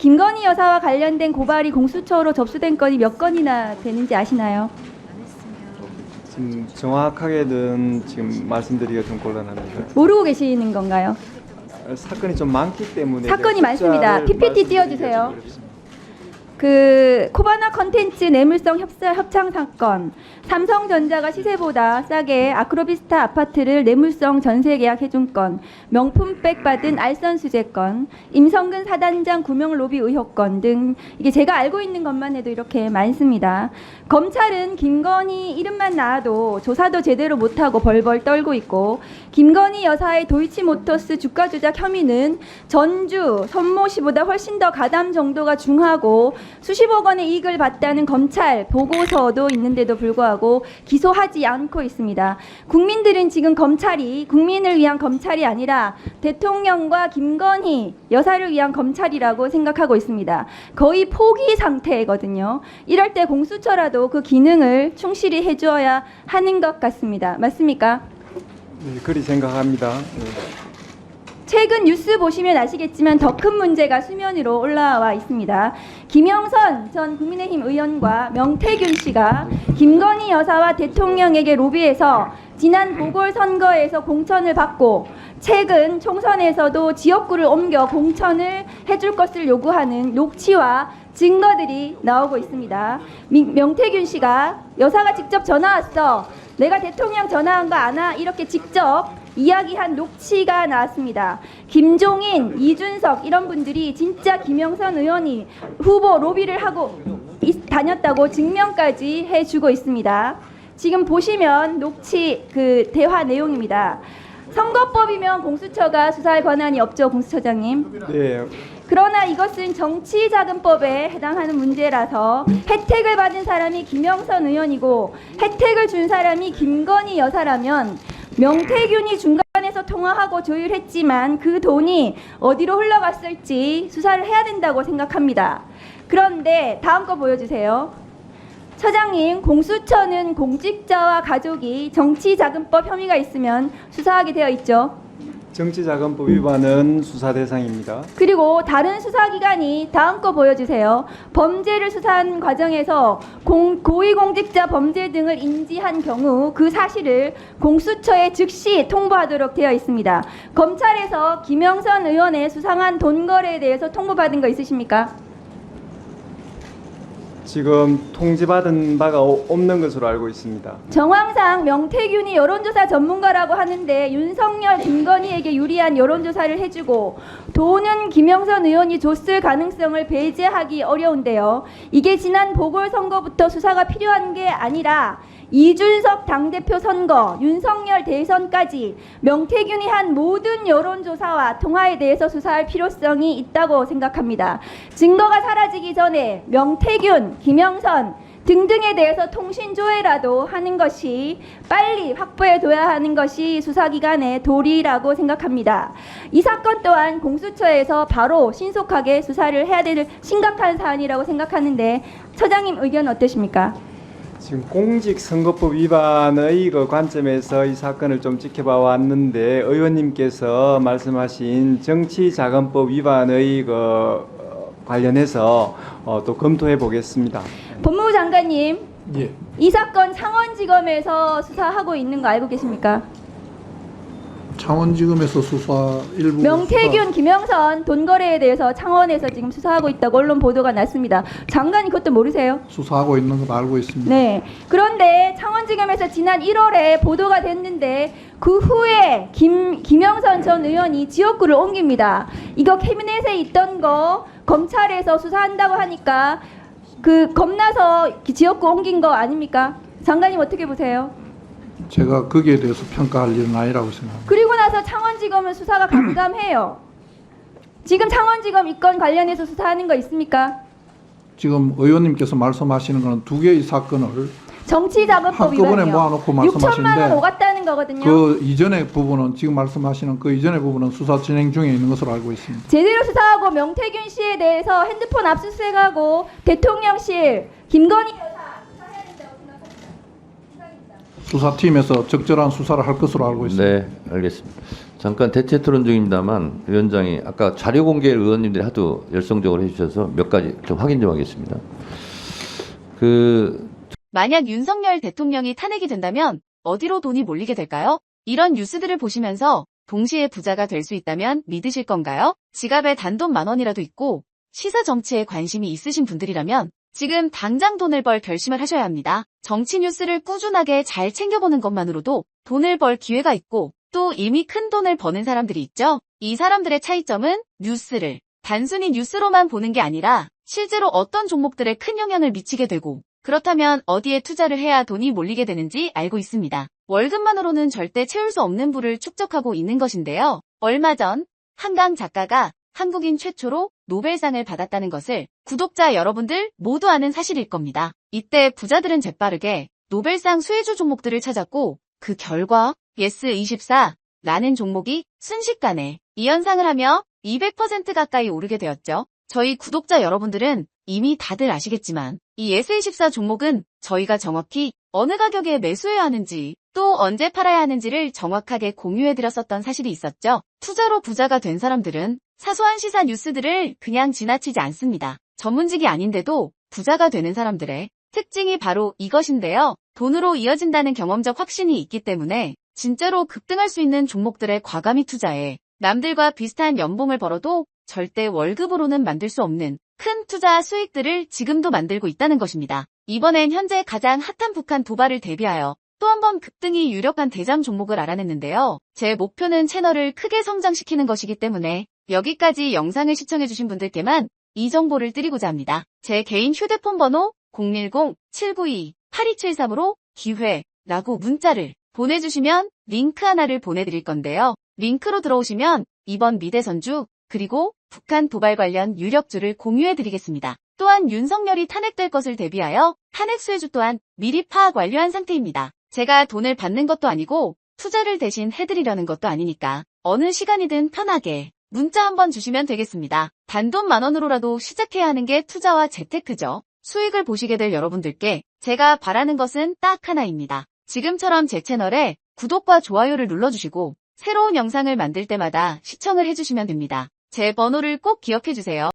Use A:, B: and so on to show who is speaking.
A: 김건희 여사와 관련된 고발이 공수처로 접수된 건이 몇 건이나 되는지 아시나요?
B: 지금 정확하게는 지금 말씀드리기가 좀 곤란합니다.
A: 모르고 계시는 건가요?
B: 사건이 좀 많기 때문에
A: 사건이 많습니다. PPT
B: 말씀드리기가
A: 띄워주세요.
B: 좀 어렵습니다.
A: 그 코바나 컨텐츠 뇌물성 협상 사건, 삼성전자가 시세보다 싸게 아크로비스타 아파트를 뇌물성 전세 계약해준 건, 명품백 받은 알선 수재 건, 임성근 사단장 구명 로비 의혹 건 등 이게 제가 알고 있는 것만 해도 이렇게 많습니다. 검찰은 김건희 이름만 나와도 조사도 제대로 못하고 벌벌 떨고 있고, 김건희 여사의 도이치모터스 주가 조작 혐의는 전주 선모시보다 훨씬 더 가담 정도가 중하고 수십억 원의 이익을 봤다는 검찰 보고서도 있는데도 불구하고 기소하지 않고 있습니다. 국민들은 지금 검찰이 국민을 위한 검찰이 아니라 대통령과 김건희 여사를 위한 검찰이라고 생각하고 있습니다. 거의 포기 상태거든요. 이럴 때 공수처라도 그 기능을 충실히 해주어야 하는 것 같습니다. 맞습니까?
B: 네, 그리 생각합니다. 네.
A: 최근 뉴스 보시면 아시겠지만 더 큰 문제가 수면 위로 올라와 있습니다. 김영선 전 국민의힘 의원과 명태균 씨가 김건희 여사와 대통령에게 로비해서 지난 보궐선거에서 공천을 받고 최근 총선에서도 지역구를 옮겨 공천을 해줄 것을 요구하는 녹취와 증거들이 나오고 있습니다. 명태균 씨가 여사가 직접 전화 왔어. 내가 대통령 전화한 거 아나? 이렇게 직접 이야기한 녹취가 나왔습니다. 김종인, 이준석 이런 분들이 진짜 김영선 의원이 후보 로비를 하고 다녔다고 증명까지 해주고 있습니다. 지금 보시면 녹취 그 대화 내용입니다. 선거법이면 공수처가 수사할 권한이 없죠, 공수처장님.
B: 네.
A: 그러나 이것은 정치자금법에 해당하는 문제라서 혜택을 받은 사람이 김영선 의원이고 혜택을 준 사람이 김건희 여사라면 명태균이 중간에서 통화하고 조율했지만 그 돈이 어디로 흘러갔을지 수사를 해야 된다고 생각합니다. 그런데 다음 거 보여주세요. 처장님, 공수처는 공직자와 가족이 정치자금법 혐의가 있으면 수사하게 되어 있죠.
B: 정치자금법 위반은 수사 대상입니다.
A: 그리고 다른 수사기관이 다음 거 보여주세요. 범죄를 수사한 과정에서 고위공직자 범죄 등을 인지한 경우 그 사실을 공수처에 즉시 통보하도록 되어 있습니다. 검찰에서 김영선 의원의 수상한 돈 거래에 대해서 통보받은 거 있으십니까?
B: 지금 통지받은 바가 없는 것으로 알고 있습니다.
A: 정황상 명태균이 여론조사 전문가라고 하는데 윤석열, 김건희에게 유리한 여론조사를 해주고 돈은 김영선 의원이 줬을 가능성을 배제하기 어려운데요. 이게 지난 보궐선거부터 수사가 필요한 게 아니라 이준석 당대표 선거, 윤석열 대선까지 명태균이 한 모든 여론조사와 통화에 대해서 수사할 필요성이 있다고 생각합니다. 증거가 사라지기 전에 명태균, 김영선 등등에 대해서 통신조회라도 하는 것이 빨리 확보해둬야 하는 것이 수사기관의 도리라고 생각합니다. 이 사건 또한 공수처에서 바로 신속하게 수사를 해야 될 심각한 사안이라고 생각하는데 처장님 의견 어떠십니까?
B: 지금 공직선거법 위반의 그 관점에서 이 사건을 좀 지켜봐 왔는데 의원님께서 말씀하신 정치자금법 위반의 그 관련해서 또 검토해 보겠습니다.
A: 법무부 장관님,
C: 예.
A: 이 사건 창원지검에서 수사하고 있는 거 알고 계십니까?
C: 창원지검에서 수사 일부
A: 명태균, 김영선 돈 거래에 대해서 창원에서 지금 수사하고 있다고 언론 보도가 났습니다. 장관이 그것도 모르세요?
C: 수사하고 있는 걸 알고 있습니다.
A: 네. 그런데 창원지검에서 지난 1월에 보도가 됐는데 그 후에 김영선 전 의원이 지역구를 옮깁니다. 이거 캐비넷에 있던 거 검찰에서 수사한다고 하니까 그 겁나서 지역구 옮긴 거 아닙니까? 장관님 어떻게 보세요?
C: 제가 거기에 대해서 평가할 일은 아니라고 생각합니다.
A: 그리고 나서 창원지검은 수사가 감감해요. 지금 창원지검 이 건 관련해서 수사하는 거 있습니까?
C: 지금 의원님께서 말씀하시는 것은 두 개의 사건을
A: 정치자금법
C: 한꺼번에
A: 위반이요.
C: 모아놓고
A: 6천만 원
C: 말씀하시는데
A: 오갔다는 거거든요.
C: 그 이전의 부분은 지금 말씀하시는 그 이전의 부분은 수사 진행 중에 있는 것으로 알고 있습니다.
A: 제대로 수사하고 명태균 씨에 대해서 핸드폰 압수수색하고 대통령실 김건희 여사 수사해야 된다고 생각합니다.
C: 수사팀에서 적절한 수사를 할 것으로 알고 있습니다.
D: 네, 알겠습니다. 잠깐 대체 토론 중입니다만 위원장이 아까 자료 공개를 의원님들이 하도 열성적으로 해주셔서 몇 가지 좀 확인 좀 하겠습니다.
E: 만약 윤석열 대통령이 탄핵이 된다면 어디로 돈이 몰리게 될까요? 이런 뉴스들을 보시면서 동시에 부자가 될 수 있다면 믿으실 건가요? 지갑에 단돈 10,000원이라도 있고 시사 정치에 관심이 있으신 분들이라면 지금 당장 돈을 벌 결심을 하셔야 합니다. 정치 뉴스를 꾸준하게 잘 챙겨보는 것만으로도 돈을 벌 기회가 있고 또 이미 큰 돈을 버는 사람들이 있죠. 이 사람들의 차이점은 뉴스를 단순히 뉴스로만 보는 게 아니라 실제로 어떤 종목들에 큰 영향을 미치게 되고 그렇다면 어디에 투자를 해야 돈이 몰리게 되는지 알고 있습니다. 월급만으로는 절대 채울 수 없는 부를 축적하고 있는 것인데요. 얼마 전 한강 작가가 한국인 최초로 노벨상을 받았다는 것을 구독자 여러분들 모두 아는 사실일 겁니다. 이때 부자들은 재빠르게 노벨상 수혜주 종목들을 찾았고 그 결과 예스24라는 종목이 순식간에 2연상을 하며 200% 가까이 오르게 되었죠. 저희 구독자 여러분들은 이미 다들 아시겠지만 이 예스24 종목은 저희가 정확히 어느 가격에 매수해야 하는지 또 언제 팔아야 하는지를 정확하게 공유해드렸었던 사실이 있었죠. 투자로 부자가 된 사람들은 사소한 시사 뉴스들을 그냥 지나치지 않습니다. 전문직이 아닌데도 부자가 되는 사람들의 특징이 바로 이것인데요. 돈으로 이어진다는 경험적 확신이 있기 때문에 진짜로 급등할 수 있는 종목들에 과감히 투자해 남들과 비슷한 연봉을 벌어도 절대 월급으로는 만들 수 없는 큰 투자 수익들을 지금도 만들고 있다는 것입니다. 이번엔 현재 가장 핫한 북한 도발을 대비하여 또 한 번 급등이 유력한 대장 종목을 알아냈는데요. 제 목표는 채널을 크게 성장시키는 것이기 때문에 여기까지 영상을 시청해주신 분들께만 이 정보를 드리고자 합니다. 제 개인 휴대폰 번호 010-792-8273으로 기회라고 문자를 보내주시면 링크 하나를 보내드릴 건데요. 링크로 들어오시면 이번 미대선주 그리고 북한 도발 관련 유력주를 공유해드리겠습니다. 또한 윤석열이 탄핵될 것을 대비하여 탄핵 수혜주 또한 미리 파악 완료한 상태입니다. 제가 돈을 받는 것도 아니고 투자를 대신 해드리려는 것도 아니니까 어느 시간이든 편하게 문자 한번 주시면 되겠습니다. 단돈 10,000원으로라도 시작해야 하는 게 투자와 재테크죠. 수익을 보시게 될 여러분들께 제가 바라는 것은 딱 하나입니다. 지금처럼 제 채널에 구독과 좋아요를 눌러주시고 새로운 영상을 만들 때마다 시청을 해주시면 됩니다. 제 번호를 꼭 기억해주세요.